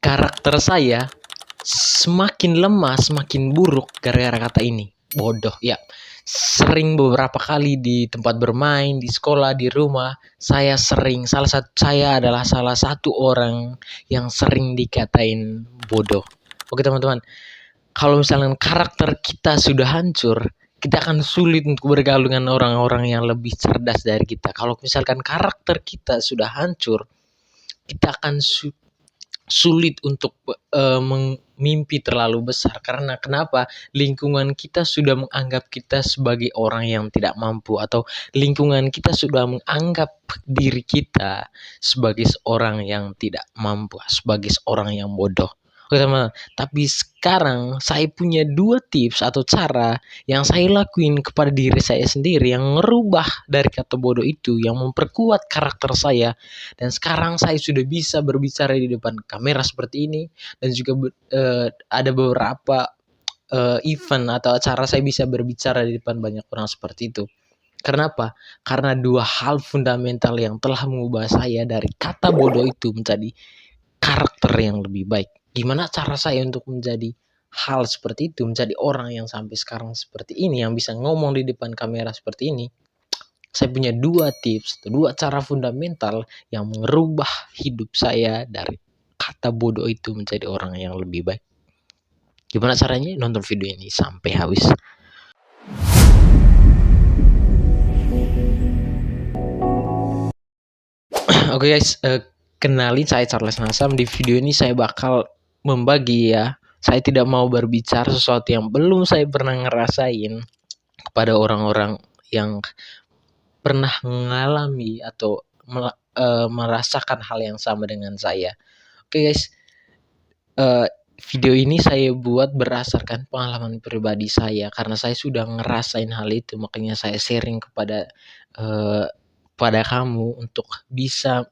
Karakter saya semakin lemah, semakin buruk gara-gara kata ini. Bodoh, ya. Sering beberapa kali di tempat bermain, di sekolah, di rumah, saya adalah salah satu orang yang sering dikatain bodoh. Oke teman-teman, kalau misalnya karakter kita sudah hancur, kita akan sulit untuk bergaul dengan orang-orang yang lebih cerdas dari kita. Kalau misalkan karakter kita sudah hancur, kita akan sulit untuk mimpi terlalu besar. Karena kenapa? Lingkungan kita sudah menganggap kita sebagai orang yang tidak mampu, atau lingkungan kita sudah menganggap diri kita sebagai seorang yang tidak mampu, sebagai seorang yang bodoh. Oke teman, tapi sekarang saya punya 2 tips atau cara yang saya lakuin kepada diri saya sendiri yang merubah dari kata bodoh itu, yang memperkuat karakter saya. Dan sekarang saya sudah bisa berbicara di depan kamera seperti ini, dan juga ada beberapa event atau acara saya bisa berbicara di depan banyak orang seperti itu. Kenapa? Karena 2 hal fundamental yang telah mengubah saya dari kata bodoh itu menjadi karakter yang lebih baik. Gimana cara saya untuk menjadi hal seperti itu, menjadi orang yang sampai sekarang seperti ini, yang bisa ngomong di depan kamera seperti ini? Saya punya 2 tips, 2 cara fundamental yang merubah hidup saya dari kata bodoh itu menjadi orang yang lebih baik. Gimana caranya? Nonton video ini sampai habis. Oke guys, kenalin, saya Charles Nasam. Di video ini saya bakal membagi, ya. Saya tidak mau berbicara sesuatu yang belum saya pernah ngerasain kepada orang-orang yang pernah mengalami atau merasakan hal yang sama dengan saya. Oke guys, video ini saya buat berdasarkan pengalaman pribadi saya, karena saya sudah ngerasain hal itu, makanya saya sharing kepada pada kamu untuk bisa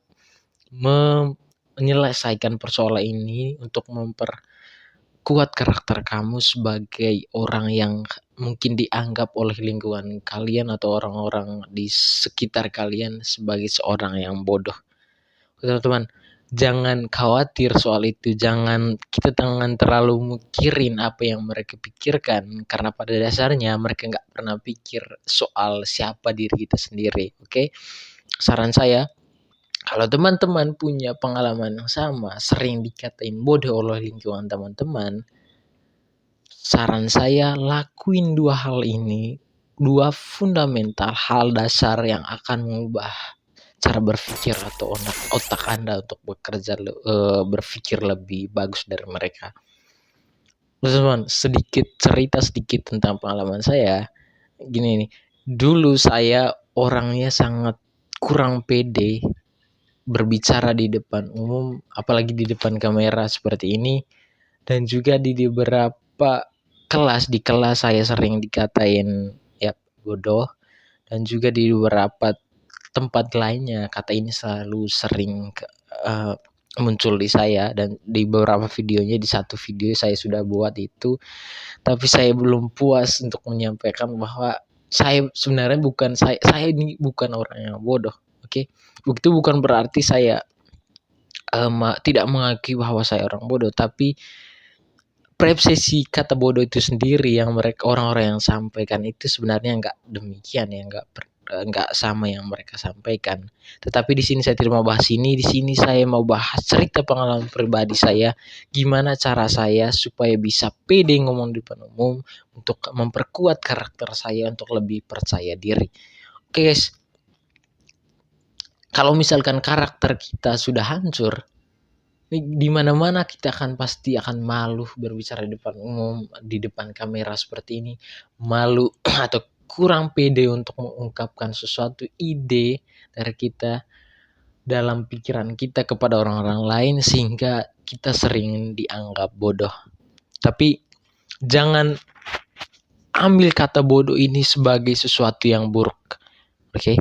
menyelesaikan persoalan ini, untuk memperkuat karakter kamu sebagai orang yang mungkin dianggap oleh lingkungan kalian atau orang-orang di sekitar kalian sebagai seorang yang bodoh. Teman-teman, jangan khawatir soal itu, kita jangan terlalu mikirin apa yang mereka pikirkan, karena pada dasarnya mereka nggak pernah pikir soal siapa diri kita sendiri. Oke? Saran saya, kalau teman-teman punya pengalaman yang sama, sering dikatain bodoh oleh lingkungan teman-teman, saran saya lakuin 2 hal ini, 2 fundamental hal dasar yang akan mengubah cara berpikir atau otak Anda untuk berpikir lebih bagus dari mereka. Teman-teman, cerita sedikit tentang pengalaman saya. Gini nih, dulu saya orangnya sangat kurang pede berbicara di depan umum, apalagi di depan kamera seperti ini. Dan juga di beberapa di kelas saya sering dikatain ya bodoh, dan juga di beberapa tempat lainnya kata ini selalu sering muncul di saya. Dan di beberapa videonya, di satu video saya sudah buat itu, tapi saya belum puas untuk menyampaikan bahwa saya sebenarnya saya ini bukan orang yang bodoh. Oke, itu bukan berarti saya tidak mengakui bahwa saya orang bodoh, tapi persepsi kata bodoh itu sendiri yang orang-orang yang sampaikan itu sebenarnya nggak demikian, ya, nggak sama yang mereka sampaikan. Tetapi di sini saya tidak mau bahas ini. Di sini saya mau bahas cerita pengalaman pribadi saya, gimana cara saya supaya bisa pede ngomong di depan umum, untuk memperkuat karakter saya untuk lebih percaya diri. Oke guys, kalau misalkan karakter kita sudah hancur, di mana-mana kita pasti akan malu berbicara di depan umum, di depan kamera seperti ini, malu atau kurang pede untuk mengungkapkan sesuatu ide dari kita dalam pikiran kita kepada orang-orang lain, sehingga kita sering dianggap bodoh. Tapi jangan ambil kata bodoh ini sebagai sesuatu yang buruk. Oke?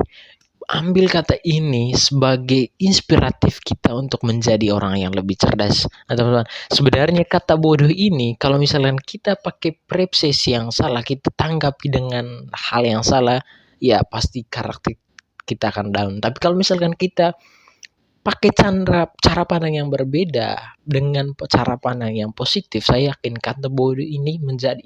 Ambil kata ini sebagai inspiratif kita untuk menjadi orang yang lebih cerdas. Nah teman-teman, sebenarnya kata bodoh ini, kalau misalnya kita pakai persepsi yang salah, kita tanggapi dengan hal yang salah, ya pasti karakter kita akan down. Tapi kalau misalkan kita pakai cara pandang yang berbeda dengan cara pandang yang positif, saya yakin kata bodoh ini menjadi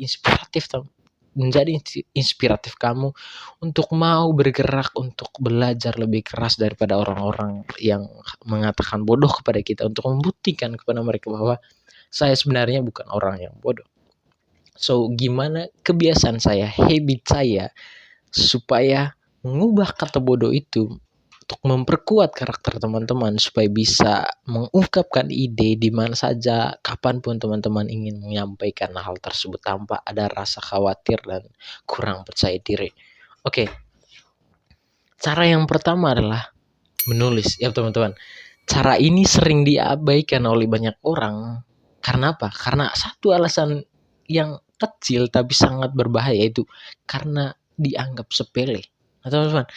inspiratif kamu untuk mau bergerak, untuk belajar lebih keras daripada orang-orang yang mengatakan bodoh kepada kita, untuk membuktikan kepada mereka bahwa saya sebenarnya bukan orang yang bodoh. So, gimana kebiasaan saya, habit saya supaya mengubah kata bodoh itu untuk memperkuat karakter teman-teman supaya bisa mengungkapkan ide di mana saja, kapanpun teman-teman ingin menyampaikan hal tersebut tanpa ada rasa khawatir dan kurang percaya diri. Oke, cara yang pertama adalah menulis ya teman-teman. Cara ini sering diabaikan oleh banyak orang. Karena apa? Karena satu alasan yang kecil tapi sangat berbahaya, itu karena dianggap sepele. Nah, teman-teman,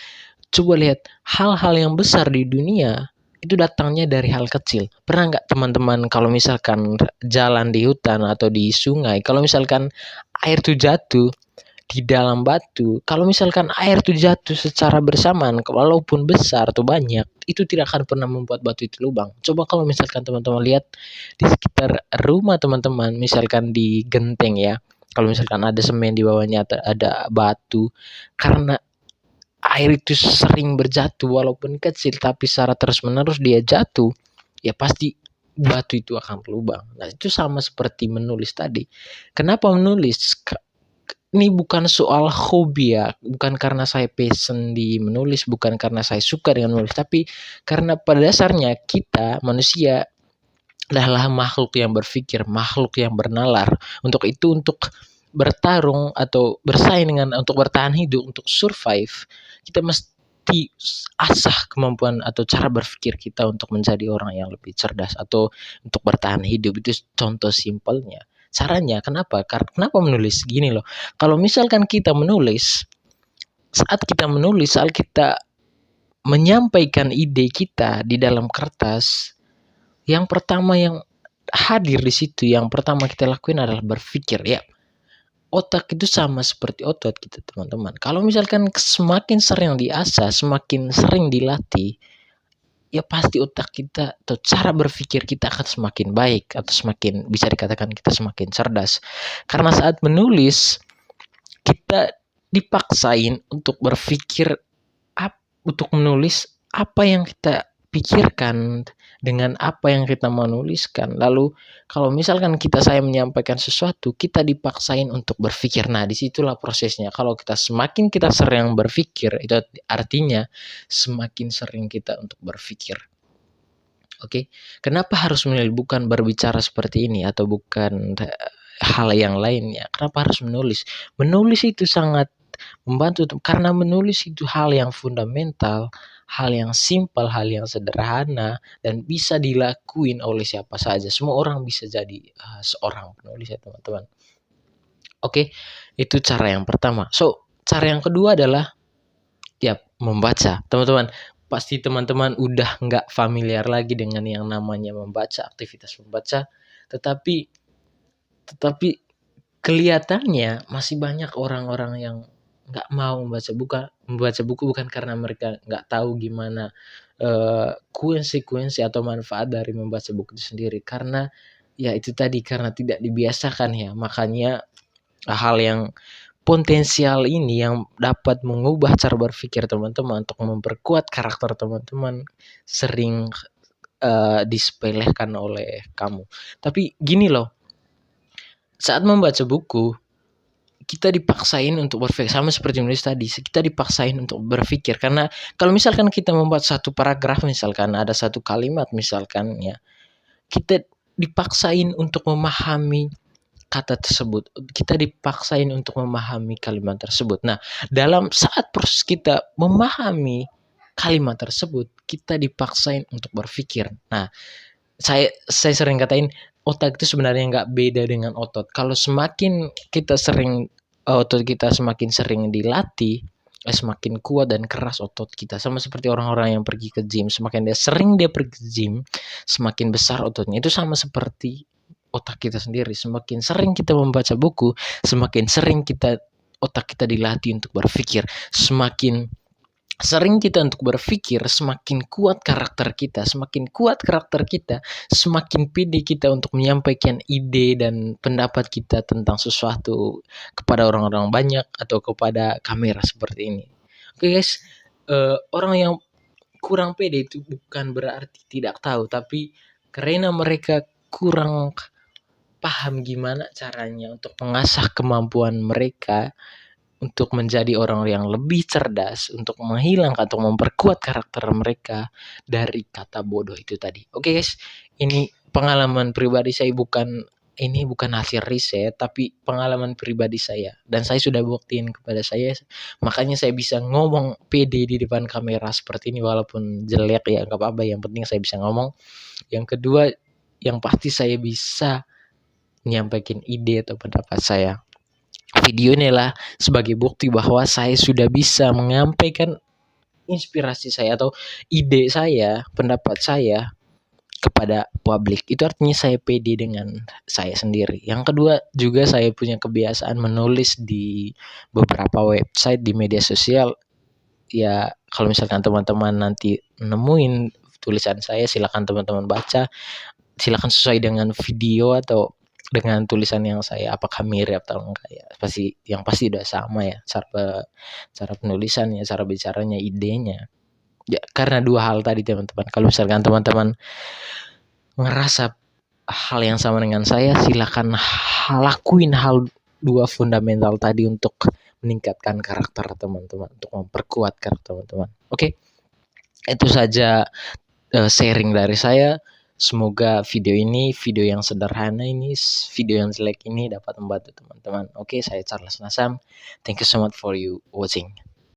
coba lihat hal-hal yang besar di dunia itu datangnya dari hal kecil. Pernah nggak teman-teman kalau misalkan jalan di hutan atau di sungai, kalau misalkan air tuh jatuh di dalam batu, kalau misalkan air tuh jatuh secara bersamaan, walaupun besar atau banyak, itu tidak akan pernah membuat batu itu lubang. Coba kalau misalkan teman-teman lihat di sekitar rumah teman-teman, misalkan di genteng ya, kalau misalkan ada semen di bawahnya atau ada batu, karena air itu sering berjatuh walaupun kecil tapi secara terus menerus dia jatuh, ya pasti batu itu akan berlubang. Nah, itu sama seperti menulis tadi. Kenapa menulis? Ini bukan soal hobi ya, bukan karena saya passion di menulis, bukan karena saya suka dengan menulis, tapi karena pada dasarnya kita manusia adalah makhluk yang berpikir, makhluk yang bernalar. Untuk itu, untuk bertarung atau bersaing dengan, untuk bertahan hidup, untuk survive, kita mesti asah kemampuan atau cara berpikir kita untuk menjadi orang yang lebih cerdas atau untuk bertahan hidup. Itu contoh simpelnya. Caranya kenapa? Kenapa menulis? Gini loh. Kalau misalkan kita menulis, saat kita menyampaikan ide kita di dalam kertas, yang pertama yang hadir di situ, yang pertama kita lakuin adalah berpikir ya. Otak itu sama seperti otot kita teman-teman. Kalau misalkan semakin sering diasah, semakin sering dilatih, ya pasti otak kita atau cara berpikir kita akan semakin baik atau semakin bisa dikatakan kita semakin cerdas. Karena saat menulis kita dipaksain untuk berpikir, untuk menulis apa yang kita pikirkan dengan apa yang kita menuliskan. Lalu kalau misalkan saya menyampaikan sesuatu, kita dipaksain untuk berpikir. Nah, disitulah prosesnya. Kalau semakin kita sering berpikir, itu artinya semakin sering kita untuk berpikir. Oke, kenapa harus menulis? Bukan berbicara seperti ini atau bukan hal yang lainnya. Kenapa harus menulis? Menulis itu sangat membantu, karena menulis itu hal yang fundamental, hal yang simpel, hal yang sederhana dan bisa dilakuin oleh siapa saja. Semua orang bisa jadi seorang penulis ya teman-teman. Oke, itu cara yang pertama. So, cara yang kedua adalah ya membaca. Teman-teman, pasti teman-teman udah nggak familiar lagi dengan yang namanya membaca, aktivitas membaca, tetapi kelihatannya masih banyak orang-orang yang nggak mau membaca buku bukan karena mereka nggak tahu gimana konsekuensi atau manfaat dari membaca buku itu sendiri, karena ya itu tadi, karena tidak dibiasakan ya. Makanya hal yang potensial ini yang dapat mengubah cara berpikir teman-teman untuk memperkuat karakter teman-teman sering disepelekan oleh kamu. Tapi gini loh, saat membaca buku kita dipaksain untuk berpikir, sama seperti menulis tadi, kita dipaksain untuk berpikir. Karena kalau misalkan kita membuat satu paragraf, misalkan ada satu kalimat misalkan ya, kita dipaksain untuk memahami kata tersebut, kita dipaksain untuk memahami kalimat tersebut. Nah, dalam saat proses kita memahami kalimat tersebut, kita dipaksain untuk berpikir. Nah, saya sering katain otak itu sebenarnya nggak beda dengan otot. Kalau semakin otot kita semakin sering dilatih, semakin kuat dan keras otot kita. Sama seperti orang-orang yang pergi ke gym, semakin dia pergi ke gym, semakin besar ototnya. Itu sama seperti otak kita sendiri. Semakin sering kita membaca buku, semakin sering otak kita dilatih untuk berpikir. Semakin Sering kita untuk berpikir semakin kuat karakter kita, semakin pede kita untuk menyampaikan ide dan pendapat kita tentang sesuatu kepada orang-orang banyak atau kepada kamera seperti ini. Oke guys, orang yang kurang pede itu bukan berarti tidak tahu, tapi karena mereka kurang paham gimana caranya untuk mengasah kemampuan mereka untuk menjadi orang yang lebih cerdas, untuk menghilangkan atau memperkuat karakter mereka dari kata bodoh itu tadi. Oke guys, ini pengalaman pribadi saya, bukan hasil riset, tapi pengalaman pribadi saya. Dan saya sudah buktiin kepada saya, makanya saya bisa ngomong pede di depan kamera seperti ini, walaupun jelek ya nggak apa-apa, yang penting saya bisa ngomong. Yang kedua, yang pasti saya bisa menyampaikan ide atau pendapat saya. Video ini adalah sebagai bukti bahwa saya sudah bisa menyampaikan inspirasi saya atau ide saya, pendapat saya kepada publik. Itu artinya saya pede dengan saya sendiri. Yang kedua juga saya punya kebiasaan menulis di beberapa website di media sosial. Ya kalau misalkan teman-teman nanti nemuin tulisan saya, silakan teman-teman baca. Silakan sesuai dengan video atau dengan tulisan yang saya, apakah mirip atau enggak ya, yang pasti udah sama ya, cara penulisannya, cara bicaranya, idenya ya. Karena dua hal tadi teman-teman, kalau misalkan teman-teman ngerasa hal yang sama dengan saya, silakan lakuin hal dua fundamental tadi untuk meningkatkan karakter teman-teman, untuk memperkuat karakter teman-teman. Oke, itu saja sharing dari saya. Semoga video yang sederhana ini, video yang jelek ini dapat membantu teman-teman. Oke, saya Charles Nasam. Thank you so much for you watching.